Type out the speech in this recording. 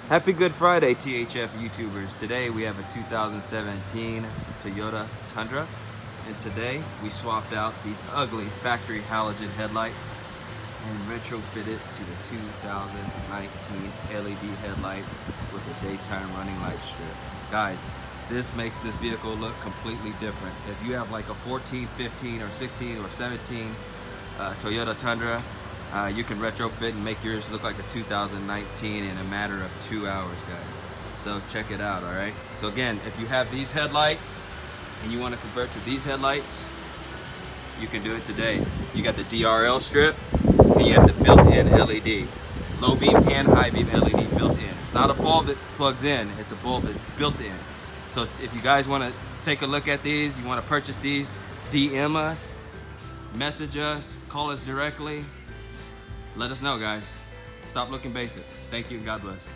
Happy Good Friday, THF YouTubers. Today we have a 2017 Toyota Tundra, and today we swapped out these ugly factory halogen headlights and retrofitted to the 2019 LED headlights with a daytime running light strip. Guys, this makes this vehicle look completely different. If you have like a 14, 15, or 16, or 17 Toyota Tundra, you can retrofit and make yours look like a 2019 in a matter of 2 hours, guys. So check it out, all right? So again, if you have these headlights and you want to convert to these headlights, you can do it today. You got the DRL strip and you have the built-in LED. Low beam and high beam LED built in. It's not a bulb that plugs in, it's a bulb that's built in. So if you guys want to take a look at these, you want to purchase these, DM us, message us, call us directly. Let us know, guys. Stop looking basic. Thank you and God bless.